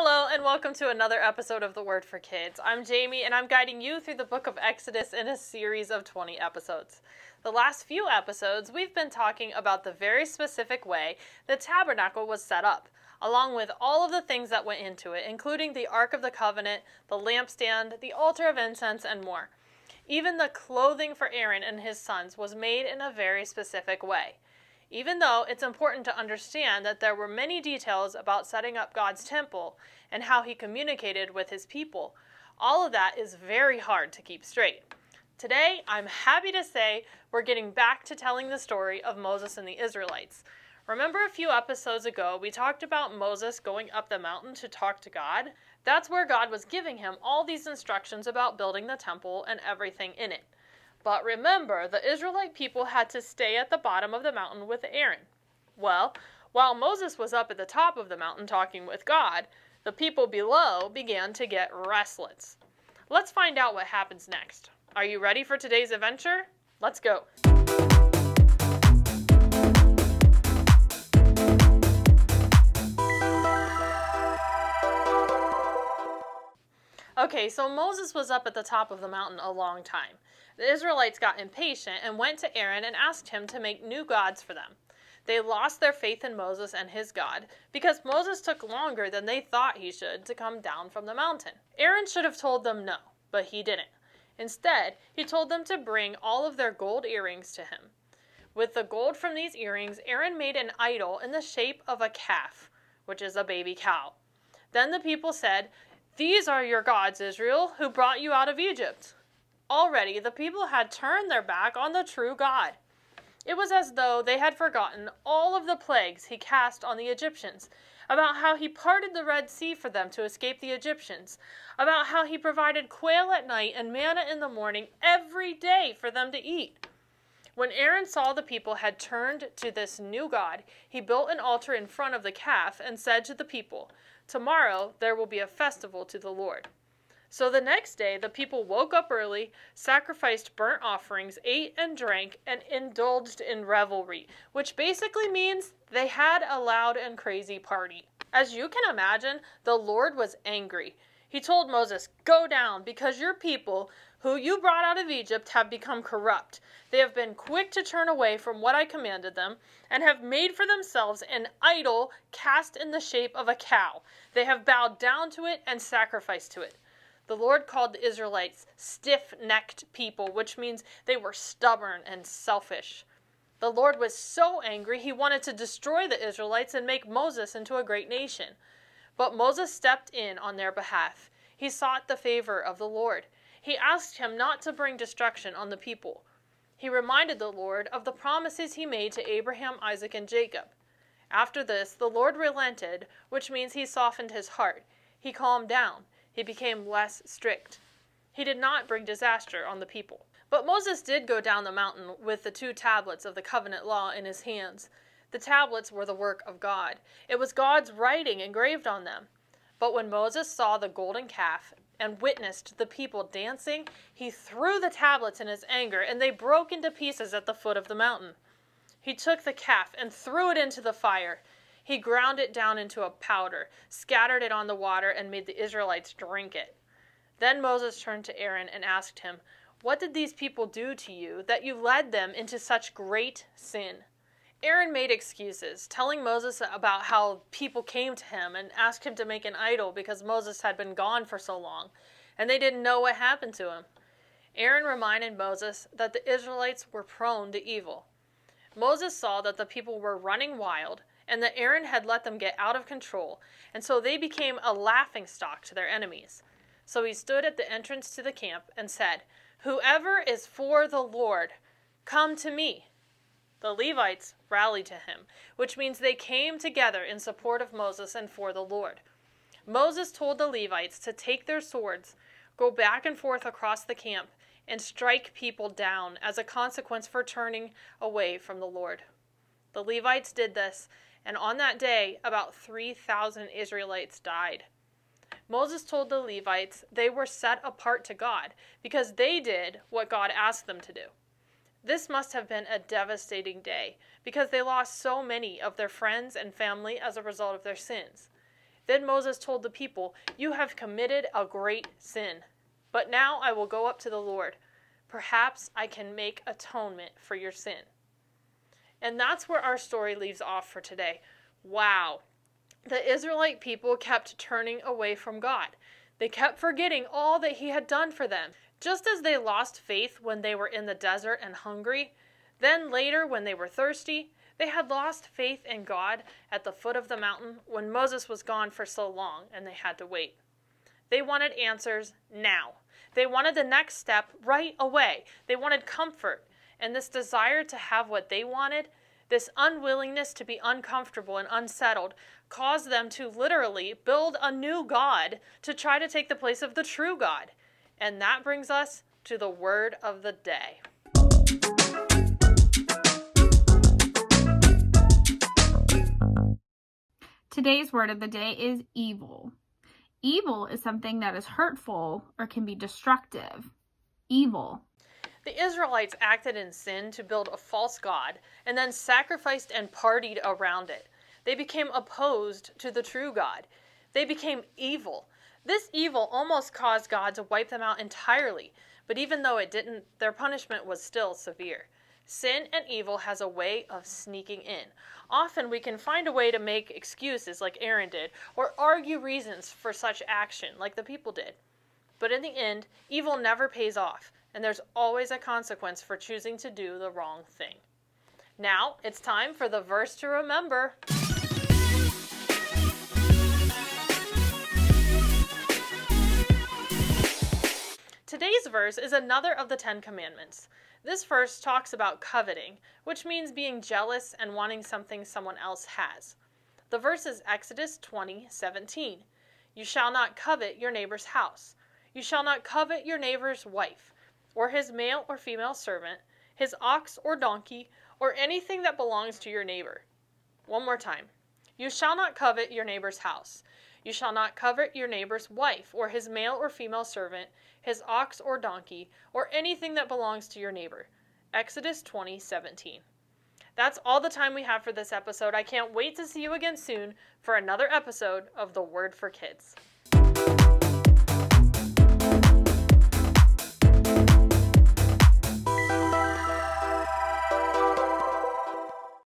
Hello and welcome to another episode of The Word for Kids. I'm Jamie and I'm guiding you through the book of Exodus in a series of 20 episodes. The last few episodes we've been talking about the very specific way the tabernacle was set up, along with all of the things that went into it, including the Ark of the Covenant, the lampstand, the altar of incense, and more. Even the clothing for Aaron and his sons was made in a very specific way. Even though it's important to understand that there were many details about setting up God's temple and how he communicated with his people, all of that is very hard to keep straight. Today, I'm happy to say we're getting back to telling the story of Moses and the Israelites. Remember a few episodes ago, we talked about Moses going up the mountain to talk to God? That's where God was giving him all these instructions about building the temple and everything in it. But remember, the Israelite people had to stay at the bottom of the mountain with Aaron. Well, while Moses was up at the top of the mountain talking with God, the people below began to get restless. Let's find out what happens next. Are you ready for today's adventure? Let's go. Okay, so Moses was up at the top of the mountain a long time. The Israelites got impatient and went to Aaron and asked him to make new gods for them. They lost their faith in Moses and his God because Moses took longer than they thought he should to come down from the mountain. Aaron should have told them no, but he didn't. Instead, he told them to bring all of their gold earrings to him. With the gold from these earrings, Aaron made an idol in the shape of a calf, which is a baby cow. Then the people said, "These are your gods, Israel, who brought you out of Egypt." Already, the people had turned their back on the true God. It was as though they had forgotten all of the plagues he cast on the Egyptians, about how he parted the Red Sea for them to escape the Egyptians, about how he provided quail at night and manna in the morning every day for them to eat. When Aaron saw the people had turned to this new God, he built an altar in front of the calf and said to the people, "Tomorrow there will be a festival to the Lord." So the next day, the people woke up early, sacrificed burnt offerings, ate and drank, and indulged in revelry, which basically means they had a loud and crazy party. As you can imagine, the Lord was angry. He told Moses, "Go down, because your people, who you brought out of Egypt, have become corrupt. They have been quick to turn away from what I commanded them, and have made for themselves an idol cast in the shape of a cow. They have bowed down to it and sacrificed to it." The Lord called the Israelites stiff-necked people, which means they were stubborn and selfish. The Lord was so angry he wanted to destroy the Israelites and make Moses into a great nation. But Moses stepped in on their behalf. He sought the favor of the Lord. He asked him not to bring destruction on the people. He reminded the Lord of the promises he made to Abraham, Isaac, and Jacob. After this, the Lord relented, which means he softened his heart. He calmed down. He became less strict. He did not bring disaster on the people. But Moses did go down the mountain with the 2 tablets of the covenant law in his hands. The tablets were the work of God. It was God's writing engraved on them. But when Moses saw the golden calf and witnessed the people dancing, he threw the tablets in his anger, and they broke into pieces at the foot of the mountain. He took the calf and threw it into the fire. He ground it down into a powder, scattered it on the water, and made the Israelites drink it. Then Moses turned to Aaron and asked him, "What did these people do to you that you led them into such great sin?" Aaron made excuses, telling Moses about how people came to him and asked him to make an idol because Moses had been gone for so long, and they didn't know what happened to him. Aaron reminded Moses that the Israelites were prone to evil. Moses saw that the people were running wild, and that Aaron had let them get out of control, and so they became a laughingstock to their enemies. So he stood at the entrance to the camp and said, "Whoever is for the Lord, come to me." The Levites rallied to him, which means they came together in support of Moses and for the Lord. Moses told the Levites to take their swords, go back and forth across the camp, and strike people down as a consequence for turning away from the Lord. The Levites did this, and on that day, about 3,000 Israelites died. Moses told the Levites they were set apart to God because they did what God asked them to do. This must have been a devastating day because they lost so many of their friends and family as a result of their sins. Then Moses told the people, "You have committed a great sin. But now I will go up to the Lord. Perhaps I can make atonement for your sin." And that's where our story leaves off for today. Wow. The Israelite people kept turning away from God. They kept forgetting all that He had done for them. Just as they lost faith when they were in the desert and hungry, then later when they were thirsty, they had lost faith in God at the foot of the mountain when Moses was gone for so long and they had to wait. They wanted answers now. They wanted the next step right away. They wanted comfort. And this desire to have what they wanted, this unwillingness to be uncomfortable and unsettled, caused them to literally build a new god to try to take the place of the true God. And that brings us to the word of the day. Today's word of the day is evil. Evil is something that is hurtful or can be destructive. Evil. The Israelites acted in sin to build a false god and then sacrificed and partied around it. They became opposed to the true God. They became evil. This evil almost caused God to wipe them out entirely, but even though it didn't, their punishment was still severe. Sin and evil has a way of sneaking in. Often we can find a way to make excuses like Aaron did, or argue reasons for such action like the people did. But in the end, evil never pays off, and there's always a consequence for choosing to do the wrong thing. Now, it's time for the verse to remember. Today's verse is another of the 10 Commandments. This verse talks about coveting, which means being jealous and wanting something someone else has. The verse is Exodus 20:17. You shall not covet your neighbor's house. You shall not covet your neighbor's wife, or his male or female servant, his ox or donkey, or anything that belongs to your neighbor. One more time. You shall not covet your neighbor's house. You shall not covet your neighbor's wife, or his male or female servant, his ox or donkey, or anything that belongs to your neighbor. Exodus 20:17. That's all the time we have for this episode. I can't wait to see you again soon for another episode of The Word for Kids.